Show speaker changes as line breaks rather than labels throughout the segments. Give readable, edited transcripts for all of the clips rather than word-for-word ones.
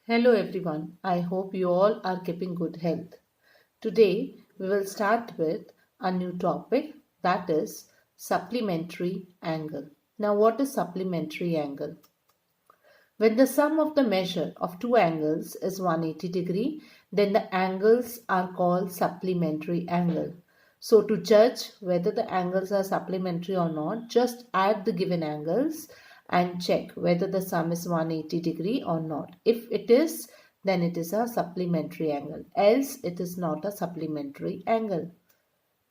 Hello everyone, I hope you all are keeping good health. Today we will start with a new topic, that is supplementary angle. Now what is supplementary angle? When the sum of the measure of two angles is 180 degree, then the angles are called supplementary angle. So to judge whether the angles are supplementary or not, just add the given angles and check whether the sum is 180 degree or not. If it is, then it is a supplementary angle. Else it is not a supplementary angle.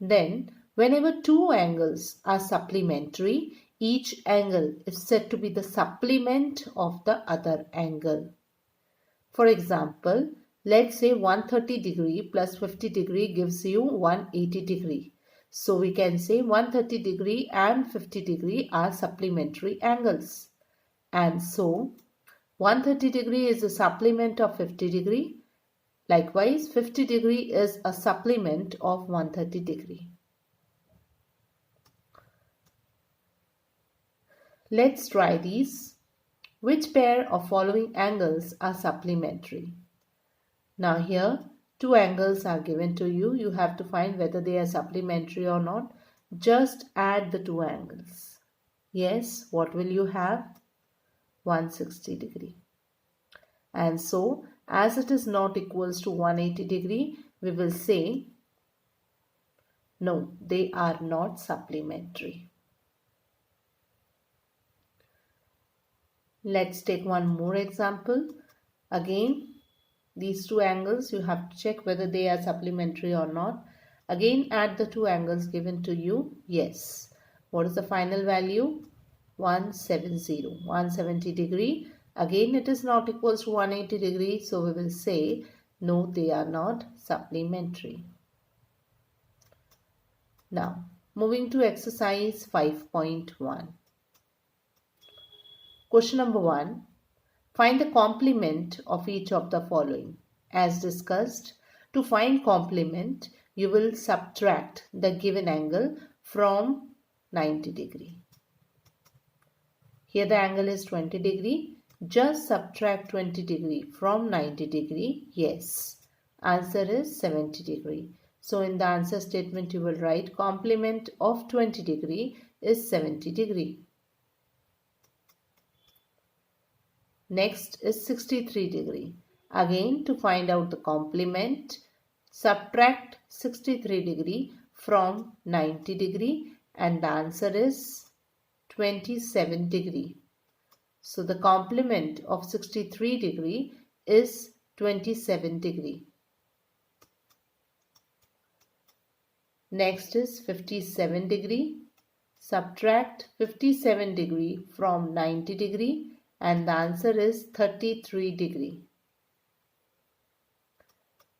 Then, whenever two angles are supplementary, each angle is said to be the supplement of the other angle. For example, let's say 130 degree plus 50 degree gives you 180 degree. So we can say 130 degree and 50 degree are supplementary angles. And so 130 degree is a supplement of 50 degree. Likewise, 50 degree is a supplement of 130 degree. Let's try these. Which pair of following angles are supplementary? Now here, two angles are given to you. You have to find whether they are supplementary or not. Just add the two angles. Yes, what will you have? 160 degree. And so, as it is not equals to 180 degree, we will say, no, they are not supplementary. Let's take one more example. Again, these two angles, you have to check whether they are supplementary or not. Again, add the two angles given to you. Yes. What is the final value? 170. 170 degree. Again, it is not equals to 180 degree. So, we will say, no, they are not supplementary. Now, moving to exercise 5.1. Question number 1. Find the complement of each of the following. As discussed, to find complement, you will subtract the given angle from 90 degree. Here the angle is 20 degree. Just subtract 20 degree from 90 degree. Yes. Answer is 70 degree. So in the answer statement you will write complement of 20 degree is 70 degree. Next is 63 degree. Again, to find out the complement, subtract 63 degree from 90 degree and the answer is 27 degree. So the complement of 63 degree is 27 degree. Next is 57 degree. Subtract 57 degree from 90 degree and the answer is 33 degree.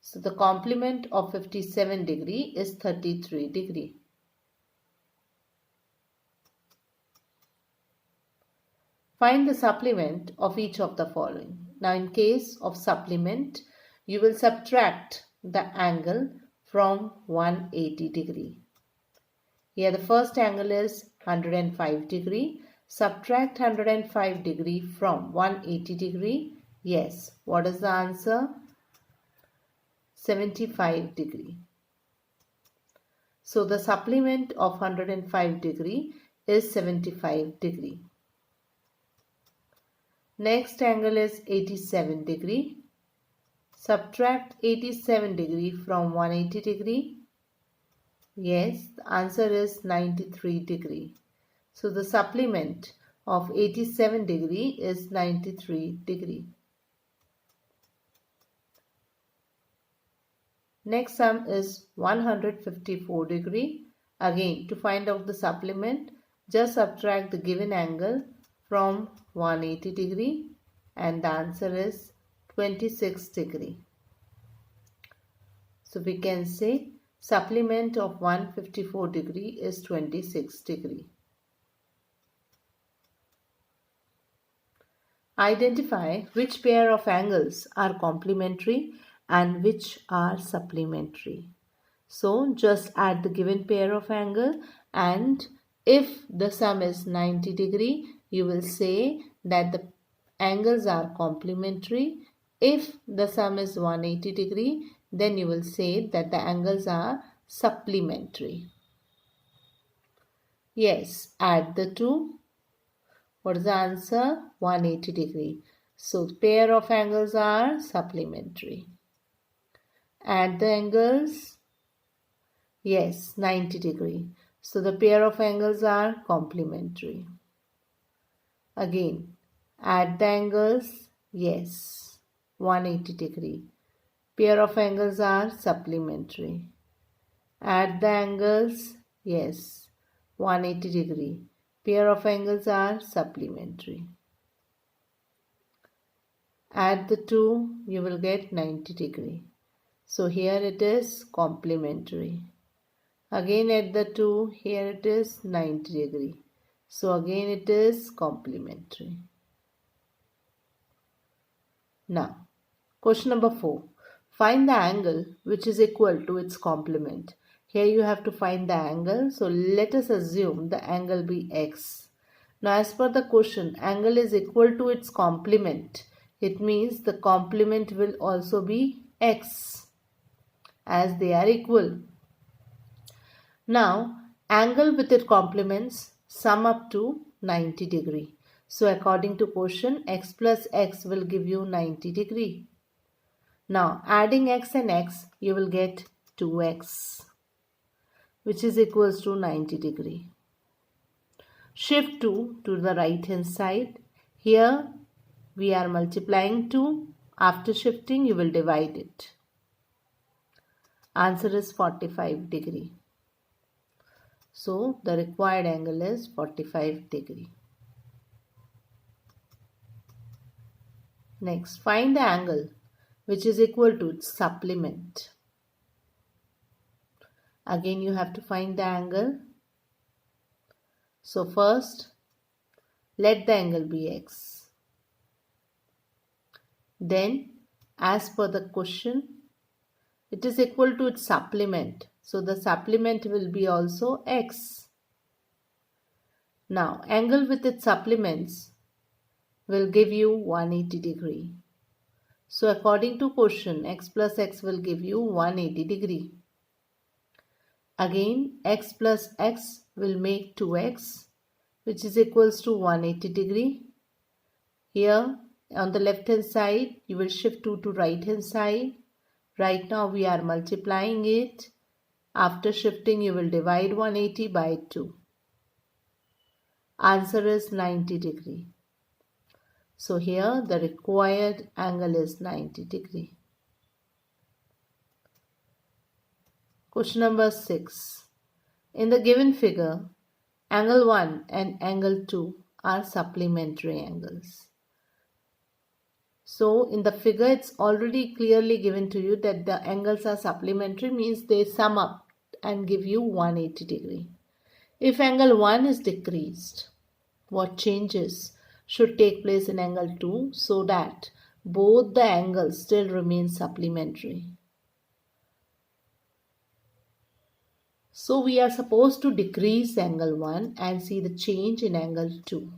So the complement of 57 degree is 33 degree. Find the supplement of each of the following. Now in case of supplement, you will subtract the angle from 180 degree. Here the first angle is 105 degree. Subtract 105 degree from 180 degree. Yes, what is the answer? 75 degree. So the supplement of 105 degree is 75 degree. Next angle is 87 degree. Subtract 87 degree from 180 degree. Yes, the answer is 93 degree. So the supplement of 87 degree is 93 degree. Next sum is 154 degree. Again, to find out the supplement, just subtract the given angle from 180 degree and the answer is 26 degree. So we can say supplement of 154 degree is 26 degree. Identify which pair of angles are complementary and which are supplementary. So just add the given pair of angle and if the sum is 90 degree, you will say that the angles are complementary. If the sum is 180 degree, then you will say that the angles are supplementary. Yes, add the two. What is the answer? 180 degree. So pair of angles are supplementary. Add the angles. Yes, 90 degree. So the pair of angles are complementary. Again, add the angles. Yes, 180 degree. Pair of angles are supplementary. Add the angles. Yes, 180 degree. Pair of angles are supplementary. Add the two, you will get 90 degree. So here it is complementary. Again add the two, here it is 90 degree. So again it is complementary. Now, question number 4. Find the angle which is equal to its complement. Here you have to find the angle. So let us assume the angle be x. Now as per the question, angle is equal to its complement. It means the complement will also be x as they are equal. Now angle with its complements sum up to 90 degree. So according to question, x plus x will give you 90 degree. Now adding x and x, you will get 2x, which is equals to 90 degree. Shift 2 to the right hand side. Here we are multiplying 2. After shifting, you will divide it. Answer is 45 degree. So the required angle is 45 degree. Next, find the angle which is equal to its supplement. Again, you have to find the angle. So first, let the angle be x. Then, as per the question, it is equal to its supplement. So the supplement will be also x. Now, angle with its supplements will give you 180 degree. So according to question, x plus x will give you 180 degree. Again, x plus x will make 2x, which is equals to 180 degree. Here on the left hand side, you will shift 2 to right hand side. Right now we are multiplying it. After shifting, you will divide 180 by 2. Answer is 90 degree. So here the required angle is 90 degree. Question number 6. In the given figure, angle 1 and angle 2 are supplementary angles. So in the figure, it's already clearly given to you that the angles are supplementary, means they sum up and give you 180 degree. If angle 1 is decreased, what changes should take place in angle 2 so that both the angles still remain supplementary? So we are supposed to decrease angle 1 and see the change in angle 2.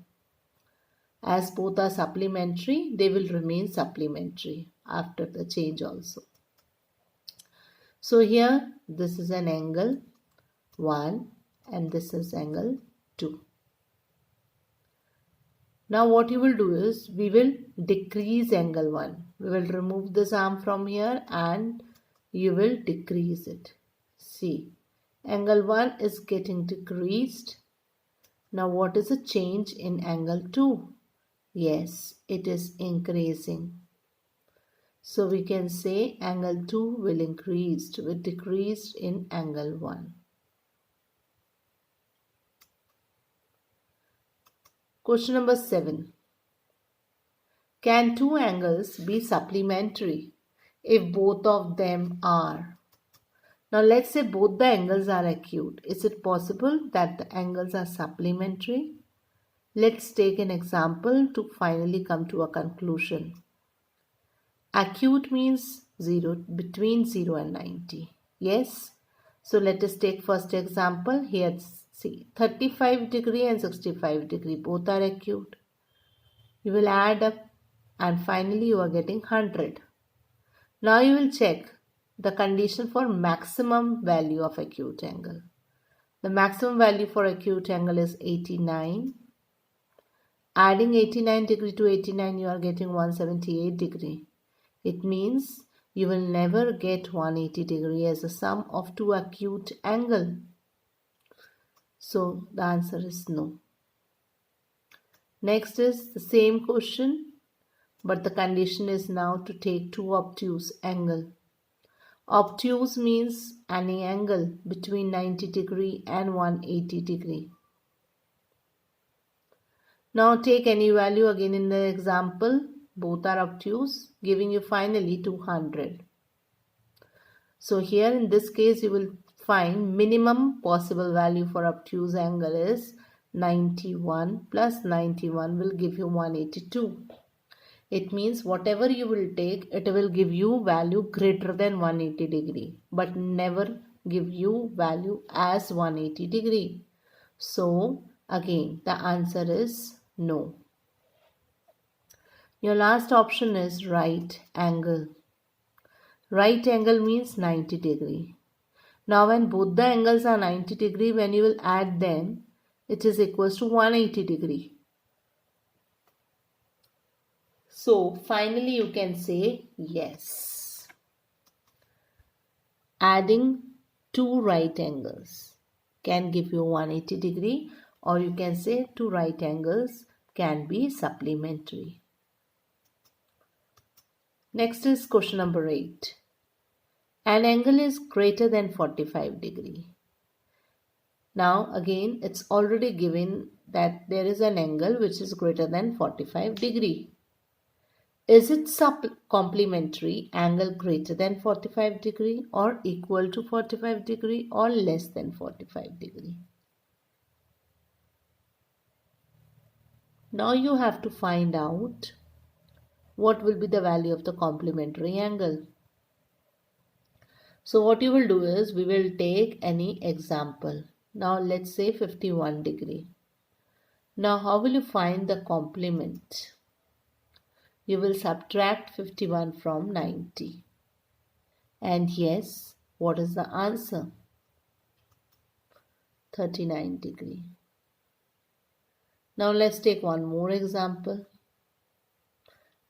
As both are supplementary, they will remain supplementary after the change also. So here this is an angle 1 and this is angle 2. Now what you will do is, we will decrease angle 1. We will remove this arm from here and you will decrease it. See, angle 1 is getting decreased. Now what is the change in angle 2? Yes, it is increasing. So we can say angle 2 will increase with decreased in angle 1. Question number 7. Can two angles be supplementary if both of them are? Now let's say both the angles are acute. Is it possible that the angles are supplementary? Let's take an example to finally come to a conclusion. Acute means 0, between 0 and 90. Yes. So let us take first example. Here see 35 degree and 65 degree, both are acute. You will add up and finally you are getting 100. Now you will check the condition for maximum value of acute angle. The maximum value for acute angle is 89. Adding 89 degree to 89, you are getting 178 degree. It means you will never get 180 degree as a sum of two acute angle. So the answer is no. Next is the same question, but the condition is now to take two obtuse angle. Obtuse means any angle between 90 degree and 180 degree. Now take any value again in the example. Both are obtuse, giving you finally 200. So here in this case you will find minimum possible value for obtuse angle is 91 plus 91 will give you 182. It means whatever you will take, it will give you value greater than 180 degree, but never give you value as 180 degree. So again the answer is no. Your last option is right angle. Right angle means 90 degree. Now when both the angles are 90 degree, when you will add them, it is equals to 180 degree. So finally you can say yes. Adding two right angles can give you 180 degree, or you can say two right angles can be supplementary. Next is question number 8. An angle is greater than 45 degree. Now again it's already given that there is an angle which is greater than 45 degree. Is it complementary angle greater than 45 degree or equal to 45 degree or less than 45 degree? Now you have to find out what will be the value of the complementary angle. So what you will do is we will take any example. Now let's say 51 degree. Now how will you find the complement? You will subtract 51 from 90. And yes, what is the answer? 39 degree. Now let's take one more example.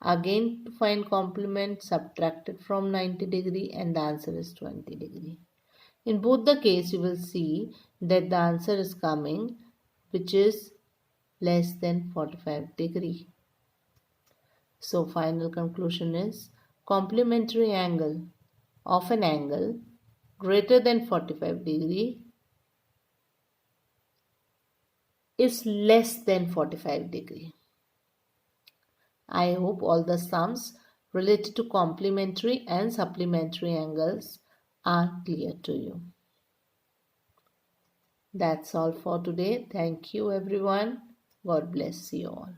Again to find complement, subtract it from 90 degree and the answer is 20 degree. In both the case you will see that the answer is coming which is less than 45 degree. So final conclusion is complementary angle of an angle greater than 45 degree is less than 45 degree. I hope all the sums related to complementary and supplementary angles are clear to you. That's all for today. Thank you everyone. God bless you all.